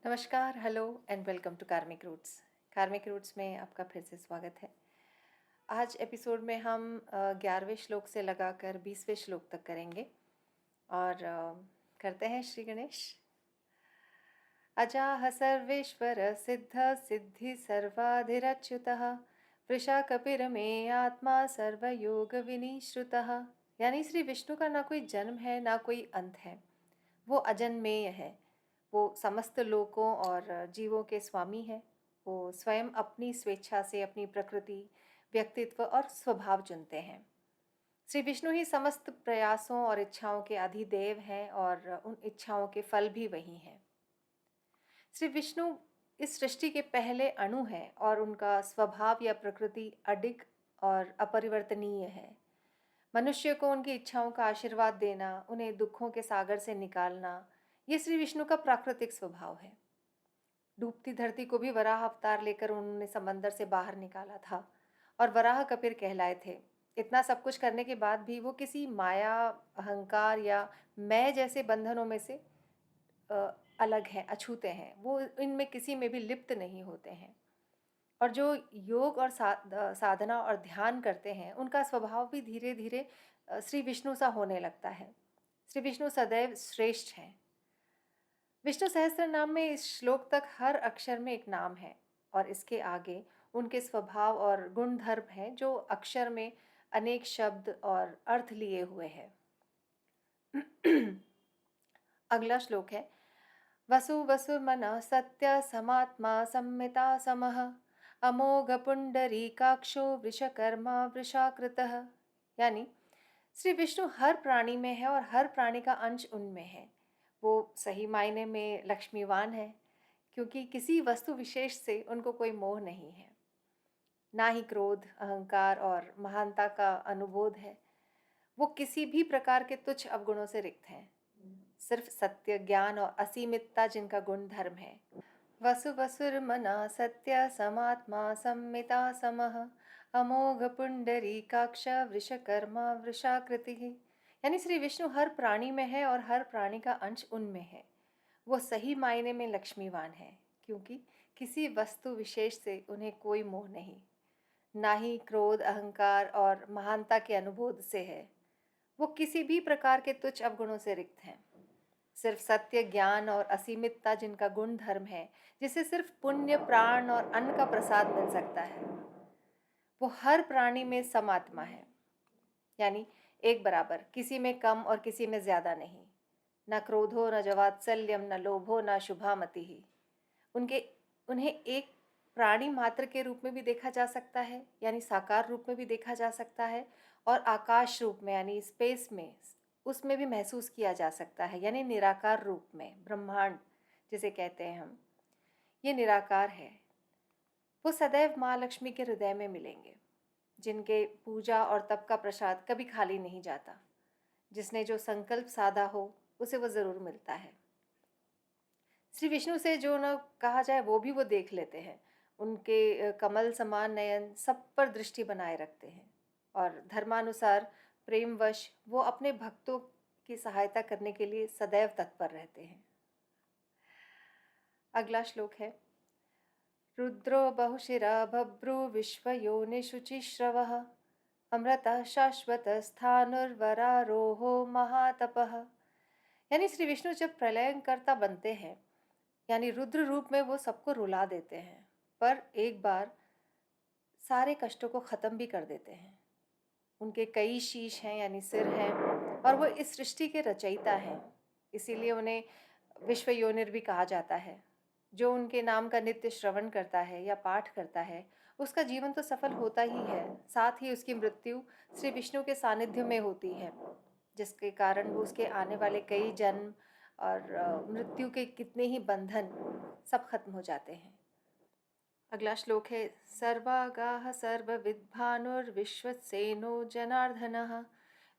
नमस्कार, hello and welcome to कार्मिक roots. कार्मिक रूट्स में आपका फिर से स्वागत है। आज एपिसोड में हम 11वें श्लोक से लगाकर 20वें श्लोक तक करेंगे और करते हैं श्री गणेश। अजाह सर्वेश्वर सिद्ध सिद्धि सर्वाधिरच्युतः वृषा कपिरमे आत्मा सर्वयोग विनिश्रुतः। यानी श्री विष्णु का ना कोई जन्म है ना कोई अंत है, वो अजन्मेय है। वो समस्त लोकों और जीवों के स्वामी है। वो स्वयं अपनी स्वेच्छा से अपनी प्रकृति, व्यक्तित्व और स्वभाव चुनते हैं। श्री विष्णु ही समस्त प्रयासों और इच्छाओं के अधिदेव हैं और उन इच्छाओं के फल भी वही हैं। श्री विष्णु इस सृष्टि के पहले अणु हैं और उनका स्वभाव या प्रकृति अडिग और अपरिवर्तनीय है। मनुष्य को उनकी इच्छाओं का आशीर्वाद देना, उन्हें दुखों के सागर से निकालना, ये श्री विष्णु का प्राकृतिक स्वभाव है। डूबती धरती को भी वराह अवतार लेकर उन्होंने समंदर से बाहर निकाला था और वराह कपिर कहलाए थे। इतना सब कुछ करने के बाद भी वो किसी माया, अहंकार या मैं जैसे बंधनों में से अलग हैं, अछूते हैं। वो इनमें किसी में भी लिप्त नहीं होते हैं। और जो योग और साधना और ध्यान करते हैं, उनका स्वभाव भी धीरे धीरे श्री विष्णु सा होने लगता है। श्री विष्णु सदैव श्रेष्ठ हैं। विष्णु सहस्त्र नाम में इस श्लोक तक हर अक्षर में एक नाम है और इसके आगे उनके स्वभाव और गुण धर्म हैं जो अक्षर में अनेक शब्द और अर्थ लिए हुए हैं। अगला श्लोक है वसु वसुर्मनः सत्य समात्मा सम्मिता समः अमोघ पुंडरीकाक्षो वृषकर्मा वृषाकृतः। यानी श्री विष्णु हर प्राणी में है और हर प्राणी का अंश उनमें है। वो सही मायने में लक्ष्मीवान है, क्योंकि किसी वस्तु विशेष से उनको कोई मोह नहीं है, ना ही क्रोध, अहंकार और महानता का अनुबोध है। वो किसी भी प्रकार के तुच्छ अवगुणों से रिक्त हैं। सिर्फ सत्य, ज्ञान और असीमितता जिनका गुण धर्म है। वसु वसुर्मना सत्य समात्मा सम्मिता समः अमोघ पुंडरीकाक्ष वृषकर्मा वृषाकृति। यानी श्री विष्णु हर प्राणी में है और हर प्राणी का अंश उनमें है। वो सही मायने में लक्ष्मीवान है, क्योंकि किसी वस्तु विशेष से उन्हें कोई मोह नहीं, ना ही क्रोध, अहंकार और महानता के अनुबोध से है। वो किसी भी प्रकार के तुच्छ अवगुणों से रिक्त हैं। सिर्फ सत्य, ज्ञान और असीमितता जिनका गुण धर्म है, जिसे सिर्फ पुण्य, प्राण और अन्न का प्रसाद मिल सकता है। वो हर प्राणी में समात्मा है, यानी एक बराबर, किसी में कम और किसी में ज्यादा नहीं। न क्रोधो न जवात्सल्यम न लोभो न शुभामति ही। उन्हें एक प्राणी मात्र के रूप में भी देखा जा सकता है, यानी साकार रूप में भी देखा जा सकता है, और आकाश रूप में यानी स्पेस में उसमें भी महसूस किया जा सकता है, यानी निराकार रूप में, ब्रह्मांड जिसे कहते हैं हम, ये निराकार है। वो सदैव माँ लक्ष्मी के हृदय में मिलेंगे, जिनके पूजा और तप का प्रसाद कभी खाली नहीं जाता। जिसने जो संकल्प साधा हो उसे वो ज़रूर मिलता है। श्री विष्णु से जो न कहा जाए वो भी वो देख लेते हैं। उनके कमल समान नयन सब पर दृष्टि बनाए रखते हैं और धर्मानुसार प्रेमवश वो अपने भक्तों की सहायता करने के लिए सदैव तत्पर रहते हैं। अगला श्लोक है रुद्रो बहुशिरा बभ्रु विश्वयोनिशुचिश्रवः अमृतः शाश्वत स्थानुर्वरारोहो महातपः। यानी श्री विष्णु जब प्रलयंकर्ता बनते हैं, यानी रुद्र रूप में वो सबको रुला देते हैं, पर एक बार सारे कष्टों को ख़त्म भी कर देते हैं। उनके कई शीश हैं, यानी सिर हैं, और वो इस सृष्टि के रचयिता हैं। इसीलिए उन्हें विश्व योनिर भी कहा जाता है। जो उनके नाम का नित्य श्रवण करता है या पाठ करता है, उसका जीवन तो सफल होता ही है, साथ ही उसकी मृत्यु श्री विष्णु के सानिध्य में होती है, जिसके कारण वो उसके आने वाले कई जन्म और मृत्यु के कितने ही बंधन सब खत्म हो जाते हैं। अगला श्लोक है सर्वागाह सर्वविद्भानुर्विश्वसेनो जनार्दनः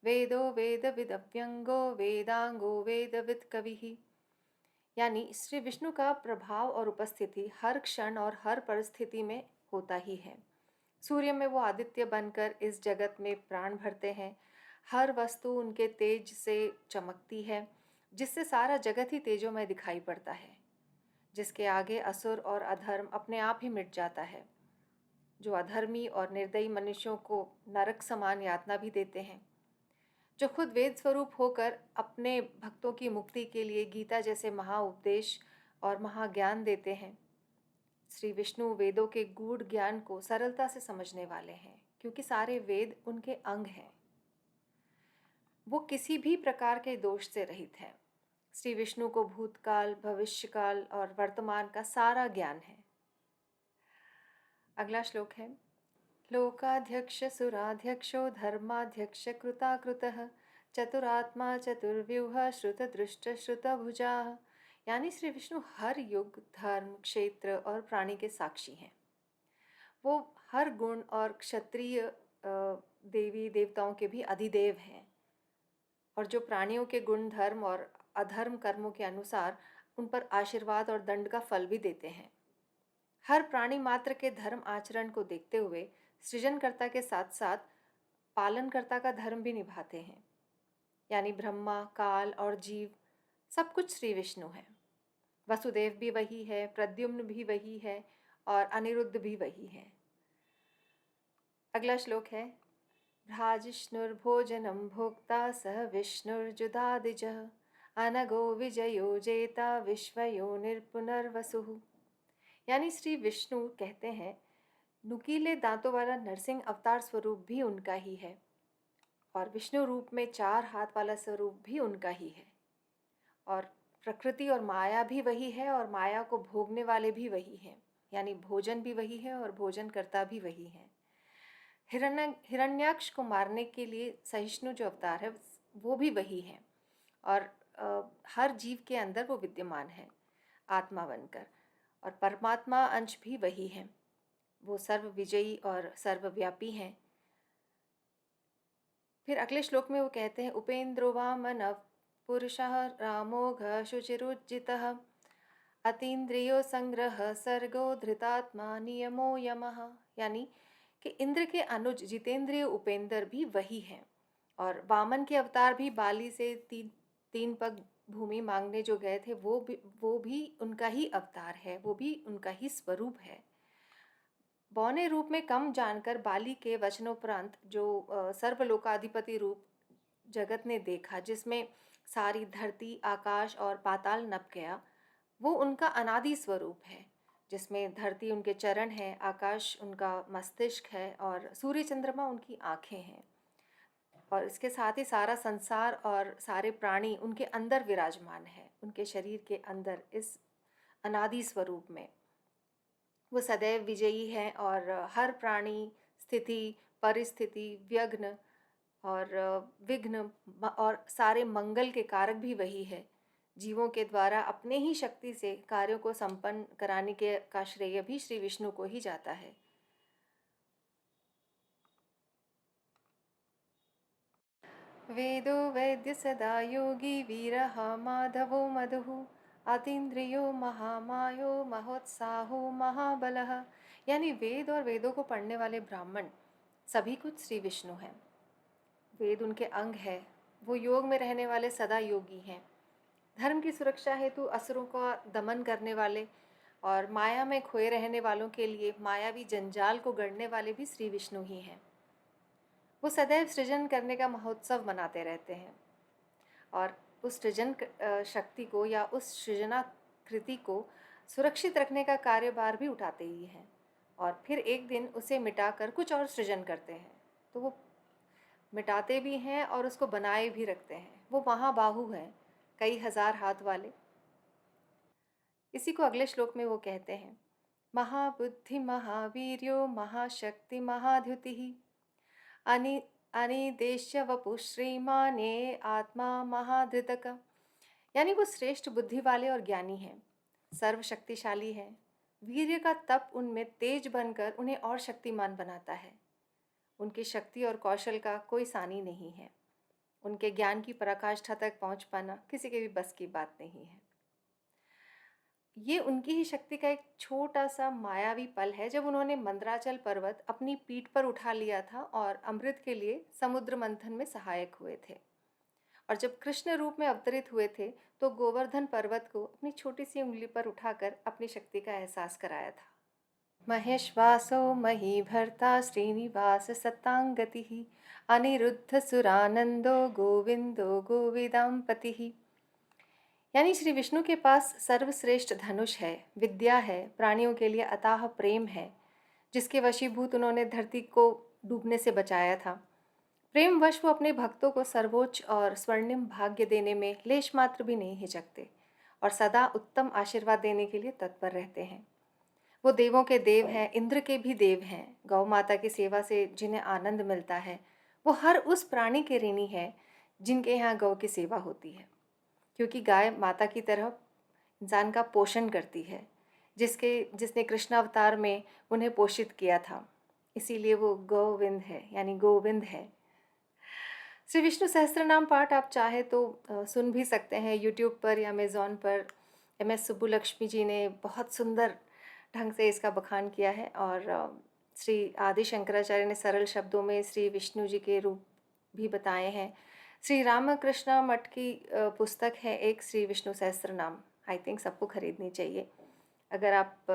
वेदो वेदविदव्यंगो वेदांगो वेदविद कविः। यानी श्री विष्णु का प्रभाव और उपस्थिति हर क्षण और हर परिस्थिति में होता ही है। सूर्य में वो आदित्य बनकर इस जगत में प्राण भरते हैं। हर वस्तु उनके तेज से चमकती है, जिससे सारा जगत ही तेजोमय दिखाई पड़ता है। जिसके आगे असुर और अधर्म अपने आप ही मिट जाता है, जो अधर्मी और निर्दयी मनुष्यों को नरक समान यातना भी देते हैं, जो खुद वेद स्वरूप होकर अपने भक्तों की मुक्ति के लिए गीता जैसे महाउपदेश और महाज्ञान देते हैं। श्री विष्णु वेदों के गूढ़ ज्ञान को सरलता से समझने वाले हैं, क्योंकि सारे वेद उनके अंग हैं। वो किसी भी प्रकार के दोष से रहित है। श्री विष्णु को भूतकाल, भविष्यकाल और वर्तमान का सारा ज्ञान है। अगला श्लोक है, लोकाध्यक्ष सुराध्यक्षो धर्माध्यक्ष कृताकृतः चतुरात्मा चतुर्व्यूह श्रुतदृष्ट श्रुतभुजाः। यानी श्री विष्णु हर युग, धर्म, क्षेत्र और प्राणी के साक्षी हैं। वो हर गुण और क्षत्रिय देवी देवताओं के भी अधिदेव हैं, और जो प्राणियों के गुण, धर्म और अधर्म कर्मों के अनुसार उन पर आशीर्वाद और दंड का फल भी देते हैं। हर प्राणी मात्र के धर्म आचरण को देखते हुए सृजनकर्ता के साथ साथ पालनकर्ता का धर्म भी निभाते हैं। यानी ब्रह्मा, काल और जीव सब कुछ श्री विष्णु है। वसुदेव भी वही है, प्रद्युम्न भी वही है और अनिरुद्ध भी वही है। अगला श्लोक है, भ्राजिष्णुर्भोजनं भोक्ता सह विष्णुर्जुदादिजः अनगो विजयो जेता विश्वयो निर्पुनर्वसुः। यानी श्री विष्णु कहते हैं, नुकीले दांतों वाला नरसिंह अवतार स्वरूप भी उनका ही है, और विष्णु रूप में 4 हाथ वाला स्वरूप भी उनका ही है, और प्रकृति और माया भी वही है, और माया को भोगने वाले भी वही हैं। यानी भोजन भी वही है और भोजन करता भी वही है। हिरण्याक्ष को मारने के लिए सहिष्णु जो अवतार है वो भी वही है, और हर जीव के अंदर वो विद्यमान है आत्मा बनकर, और परमात्मा अंश भी वही है। वो सर्व विजयी और सर्वव्यापी हैं। फिर अगले श्लोक में वो कहते हैं, उपेन्द्रो वामनः पुरुषः रामोघ शुचिरुज्जितः अतीन्द्रियो संग्रह सर्गो धृतात्मा नियमो यमः। यानी कि इंद्र के अनुज जितेंद्रिय उपेंद्र भी वही हैं, और वामन के अवतार भी बाली से तीन पग भूमि मांगने जो गए थे वो भी उनका ही अवतार है, वो भी उनका ही स्वरूप है। बौने रूप में कम जानकर बाली के वचनोपरांत जो सर्वलोकाधिपति रूप जगत ने देखा, जिसमें सारी धरती, आकाश और पाताल नप गया, वो उनका अनादि स्वरूप है, जिसमें धरती उनके चरण है, आकाश उनका मस्तिष्क है और सूर्य चंद्रमा उनकी आँखें हैं, और इसके साथ ही सारा संसार और सारे प्राणी उनके अंदर विराजमान है, उनके शरीर के अंदर, इस अनादि स्वरूप में। वो सदैव विजयी है और हर प्राणी, स्थिति, परिस्थिति, व्यग्न और विघ्न और सारे मंगल के कारक भी वही है। जीवों के द्वारा अपने ही शक्ति से कार्यों को संपन्न कराने के का श्रेय भी श्री विष्णु को ही जाता है। वेदो वैद्य सदा योगी वीरः माधवो मधुः अतीन्द्रियो महामायो महोत्साहो महाबलः। यानी वेद और वेदों को पढ़ने वाले ब्राह्मण सभी कुछ श्री विष्णु हैं। वेद उनके अंग है। वो योग में रहने वाले सदा योगी हैं। धर्म की सुरक्षा हेतु असुरों का दमन करने वाले और माया में खोए रहने वालों के लिए मायावी जंजाल को गढ़ने वाले भी श्री विष्णु ही हैं। वो सदैव सृजन करने का महोत्सव मनाते रहते हैं, और उस सृजन शक्ति को या उस सृजनाकृति को सुरक्षित रखने का कार्यभार भी उठाते ही हैं, और फिर एक दिन उसे मिटाकर कुछ और सृजन करते हैं। तो वो मिटाते भी हैं और उसको बनाए भी रखते हैं। वो महाबाहु हैं, कई हजार हाथ वाले। इसी को अगले श्लोक में वो कहते हैं, महाबुद्धि महावीर्यो महाशक्ति महाद्युति अनिदेश्य वपु श्रीमाने आत्मा महाधृतक। यानी वो श्रेष्ठ बुद्धि वाले और ज्ञानी हैं, सर्वशक्तिशाली हैं। वीर्य का तप उनमें तेज बनकर उन्हें और शक्तिमान बनाता है। उनकी शक्ति और कौशल का कोई सानी नहीं है। उनके ज्ञान की पराकाष्ठा तक पहुंच पाना किसी के भी बस की बात नहीं है। ये उनकी ही शक्ति का एक छोटा सा मायावी पल है, जब उन्होंने मंदराचल पर्वत अपनी पीठ पर उठा लिया था और अमृत के लिए समुद्र मंथन में सहायक हुए थे। और जब कृष्ण रूप में अवतरित हुए थे तो गोवर्धन पर्वत को अपनी छोटी सी उंगली पर उठाकर अपनी शक्ति का एहसास कराया था। महेश्वासो महीभर्ता श्रीनिवास सत्तांगतिः अनिरुद्ध सुरानंदो गोविंदो गोविदाम्पतिः। यानी श्री विष्णु के पास सर्वश्रेष्ठ धनुष है, विद्या है, प्राणियों के लिए अथाह प्रेम है, जिसके वशीभूत उन्होंने धरती को डूबने से बचाया था। प्रेमवश वो अपने भक्तों को सर्वोच्च और स्वर्णिम भाग्य देने में लेश मात्र भी नहीं हिचकते और सदा उत्तम आशीर्वाद देने के लिए तत्पर रहते हैं। वो देवों के देव हैं, इंद्र के भी देव हैं। गौ माता की सेवा से जिन्हें आनंद मिलता है वो हर उस प्राणी के ऋणी है जिनके यहाँ गौ की सेवा होती है, क्योंकि गाय माता की तरह इंसान का पोषण करती है, जिसने कृष्ण अवतार में उन्हें पोषित किया था। इसीलिए वो गोविंद है, यानी गोविंद है। श्री विष्णु सहस्त्र नाम पाठ आप चाहे तो सुन भी सकते हैं यूट्यूब पर या अमेज़ॉन पर। MS सुब्बुलक्ष्मी जी ने बहुत सुंदर ढंग से इसका बखान किया है और श्री आदि शंकराचार्य ने सरल शब्दों में श्री विष्णु जी के रूप भी बताए हैं। श्री रामकृष्ण मठ की पुस्तक है एक, श्री विष्णु सहस्त्र नाम। आई थिंक सबको खरीदनी चाहिए। अगर आप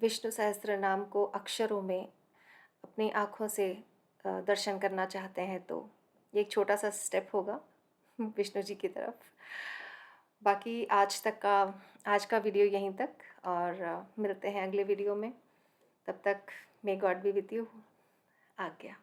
विष्णु सहस्त्र नाम को अक्षरों में अपनी आँखों से दर्शन करना चाहते हैं तो ये एक छोटा सा स्टेप होगा विष्णु जी की तरफ। बाकी आज का वीडियो यहीं तक, और मिलते हैं अगले वीडियो में। तब तक may God B with you. आज्ञा।